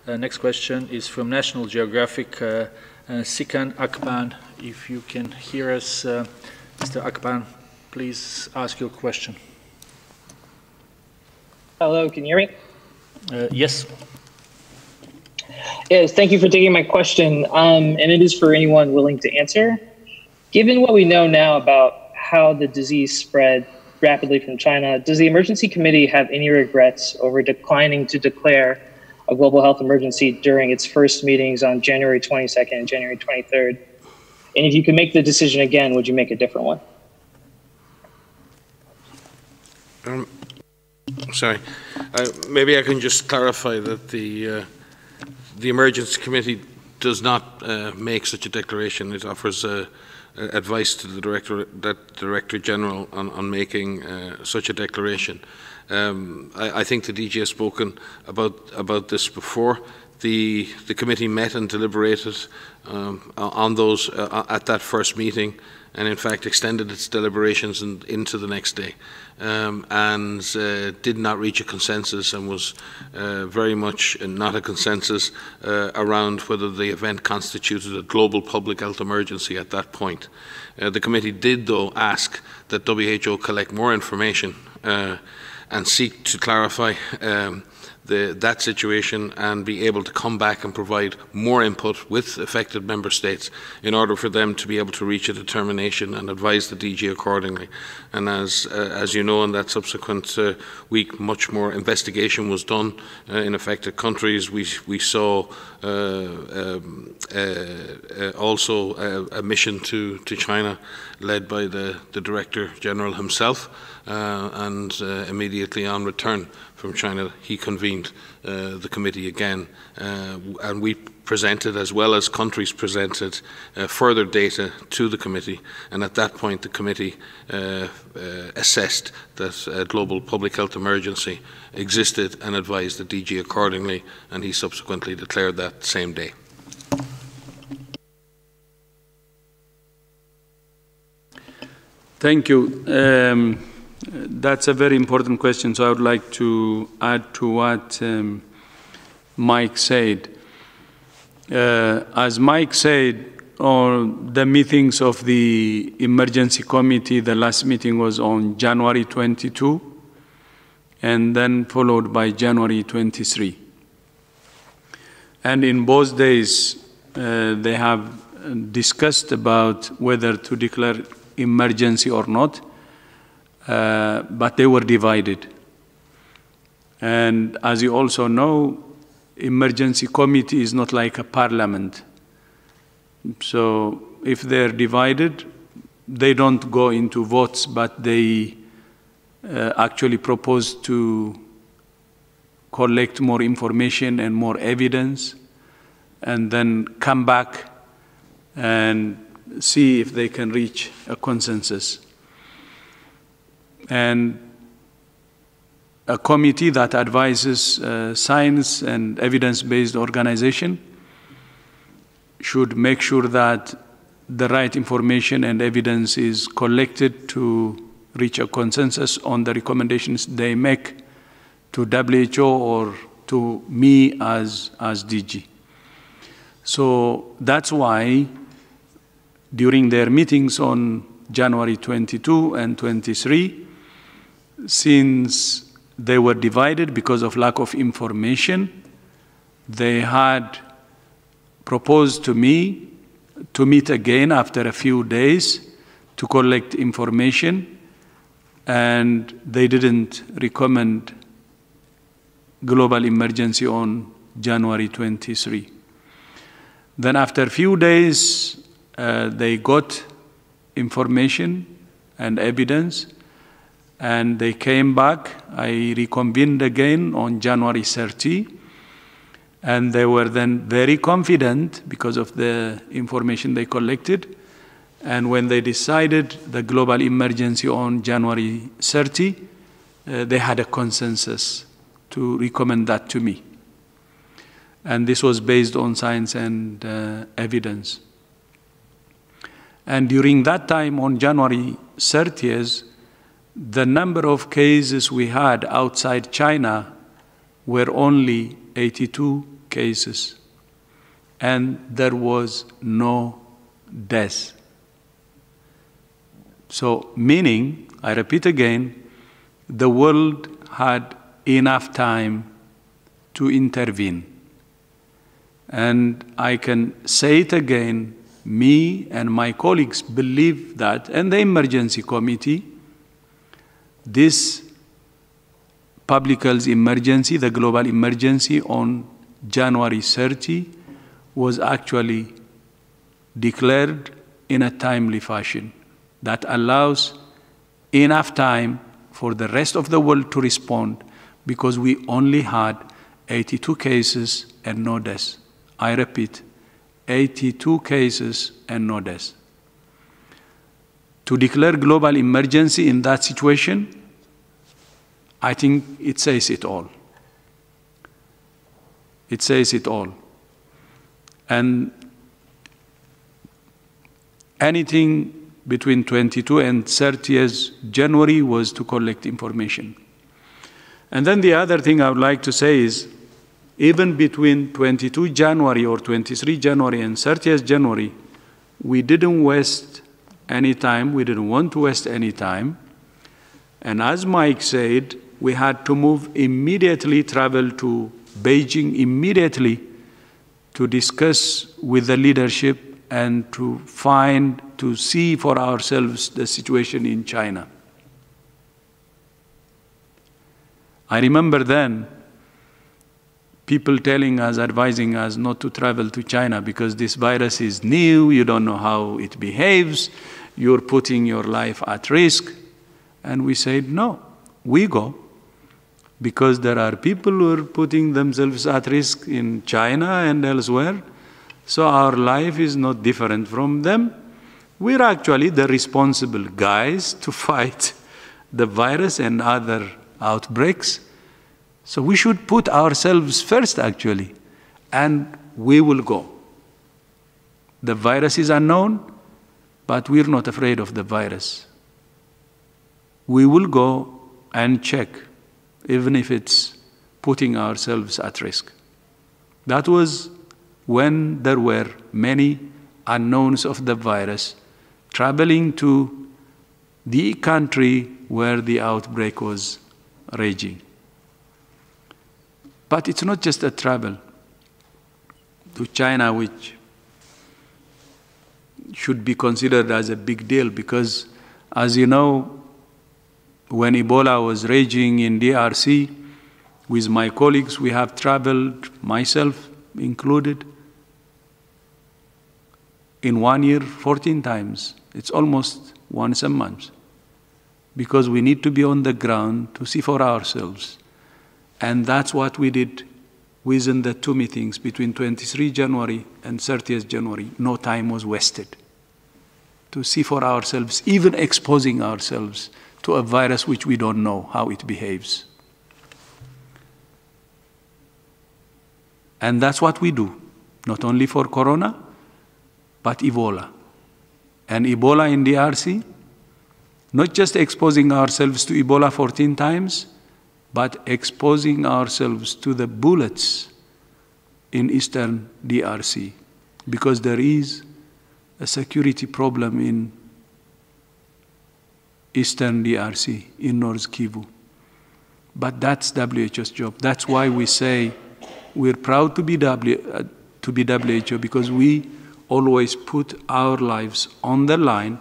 Next question is from National Geographic, Sikan Akpan. If you can hear us, Mr. Akpan, please ask your question. Hello, can you hear me? Yes. Yes, thank you for taking my question, and it is for anyone willing to answer. Given what we know now about how the disease spread rapidly from China, does the emergency committee have any regrets over declining to declare a global health emergency during its first meetings on January 22nd and January 23rd? And if you could make the decision again, would you make a different one? Sorry, maybe I can just clarify that the emergency committee does not make such a declaration. It offers advice to the Director General on making such a declaration. I think the DG has spoken about this before. The committee met and deliberated on those at that first meeting, and in fact extended its deliberations into the next day, and did not reach a consensus, and was very much not a consensus around whether the event constituted a global public health emergency at that point. The committee did, though, ask that WHO collect more information and seek to clarify that situation and be able to come back and provide more input with affected member states in order for them to be able to reach a determination and advise the DG accordingly. And as you know, in that subsequent week, much more investigation was done in affected countries. We saw also a mission to China led by the Director General himself, and immediately on return from China, he convened the committee again, and we presented, as well as countries presented, further data to the committee, and at that point the committee assessed that a global public health emergency existed and advised the DG accordingly, and he subsequently declared that same day. Thank you. That's a very important question, so I would like to add to what Mike said. As Mike said, on the meetings of the emergency committee, the last meeting was on January 22, and then followed by January 23. And in both days, they have discussed about whether to declare emergency or not. But they were divided. And as you also know, emergency committee is not like a parliament. So if they're divided, they don't go into votes, but they actually propose to collect more information and more evidence, and then come back and see if they can reach a consensus. And a committee that advises science and evidence-based organization should make sure that the right information and evidence is collected to reach a consensus on the recommendations they make to WHO or to me as DG. So that's why during their meetings on January 22 and 23, since they were divided because of lack of information, they had proposed to me to meet again after a few days to collect information, and they didn't recommend global emergency on January 23. Then after a few days, they got information and evidence, and they came back. I reconvened again on January 30, and they were then very confident because of the information they collected. And when they decided the global emergency on January 30, they had a consensus to recommend that to me. And this was based on science and evidence. And during that time, on January 30th, the number of cases we had outside China were only 82 cases, and there was no death. So, meaning, I repeat again, the world had enough time to intervene. And I can say it again, me and my colleagues believe that, and the emergency committee, this public health emergency, the global emergency on January 30, was actually declared in a timely fashion that allows enough time for the rest of the world to respond, because we only had 82 cases and no deaths. I repeat, 82 cases and no deaths. To declare global emergency in that situation, I think it says it all. It says it all. And anything between 22 and 30th January was to collect information. And then the other thing I would like to say is, even between 22 January or 23 January and 30th January, we didn't waste any time. We didn't want to waste any time. And as Mike said, we had to move immediately, travel to Beijing immediately to discuss with the leadership and to see for ourselves the situation in China. I remember then people telling us, advising us not to travel to China because this virus is new, you don't know how it behaves, you're putting your life at risk. And we said, no, we go, because there are people who are putting themselves at risk in China and elsewhere, so our life is not different from them. We're actually the responsible guys to fight the virus and other outbreaks. So we should put ourselves first, actually, and we will go. The virus is unknown, but we're not afraid of the virus. We will go and check, even if it's putting ourselves at risk. That was when there were many unknowns of the virus traveling to the country where the outbreak was raging. But it's not just a travel to China, which should be considered as a big deal, because, as you know, when Ebola was raging in DRC, with my colleagues, we have traveled, myself included, in 1 year 14 times. It's almost once a month, because we need to be on the ground to see for ourselves. And that's what we did within the two meetings between 23 January and 30th January. No time was wasted to see for ourselves, even exposing ourselves to a virus which we don't know how it behaves. And that's what we do, not only for Corona, but Ebola. And Ebola in DRC, not just exposing ourselves to Ebola 14 times, but exposing ourselves to the bullets in eastern DRC, because there is a security problem in eastern DRC, in North Kivu. But that's WHO's job. That's why we say we're proud to be WHO, because we always put our lives on the line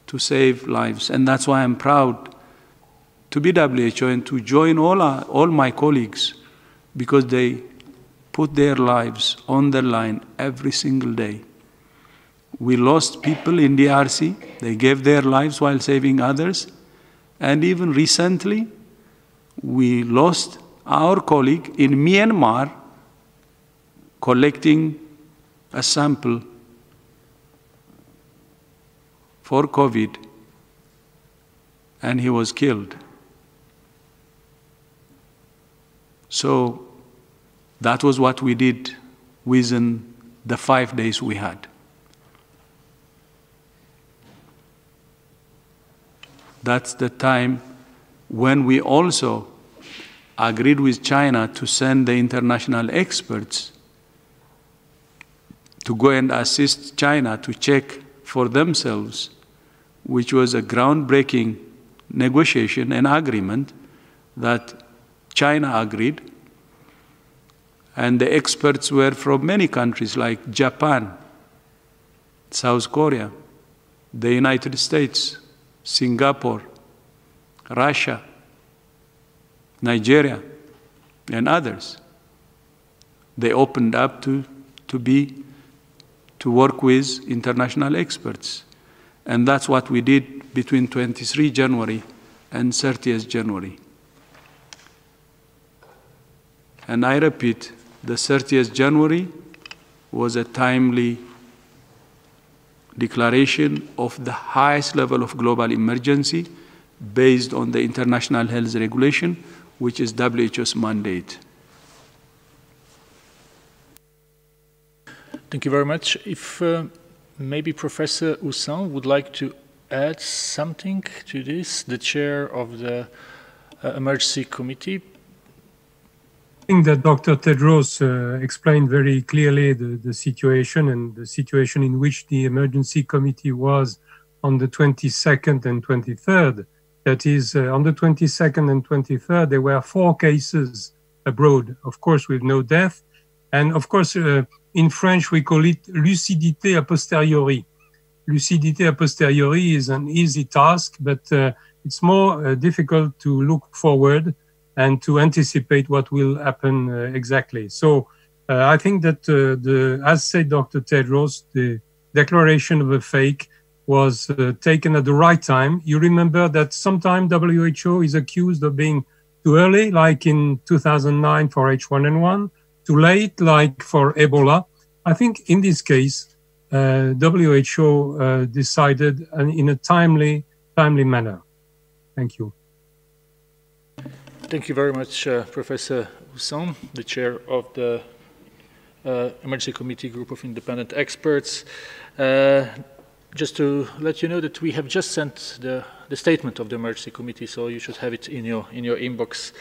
to save lives. And that's why I'm proud to be WHO and to join all my colleagues, because they put their lives on the line every single day. We lost people in DRC. They gave their lives while saving others. And even recently, we lost our colleague in Myanmar collecting a sample for COVID, and he was killed. So that was what we did within the 5 days we had. That's the time when we also agreed with China to send the international experts to go and assist China to check for themselves, which was a groundbreaking negotiation and agreement that China agreed. And the experts were from many countries like Japan, South Korea, the United States, Singapore, Russia, Nigeria, and others. They opened up to work with international experts. And that's what we did between 23 January and 30th January. And I repeat, the 30th January was a timely declaration of the highest level of global emergency based on the International Health Regulation, which is WHO's mandate. Thank you very much. If maybe Professor Husson would like to add something to this, the chair of the Emergency Committee. I think that Dr. Tedros explained very clearly the situation and the situation in which the Emergency Committee was on the 22nd and 23rd. That is, on the 22nd and 23rd, there were 4 cases abroad, of course, with no death. And of course, in French, we call it lucidité a posteriori. Lucidité a posteriori is an easy task, but it's more difficult to look forward and to anticipate what will happen exactly. So I think that, as said Dr. Tedros, the declaration of a fake was taken at the right time. You remember that sometimes WHO is accused of being too early, like in 2009 for H1N1, too late, like for Ebola. I think in this case, WHO decided in a timely manner. Thank you. Thank you very much, Professor Husson, the chair of the Emergency Committee Group of Independent Experts. Just to let you know that we have just sent the statement of the Emergency Committee, so you should have it in your inbox.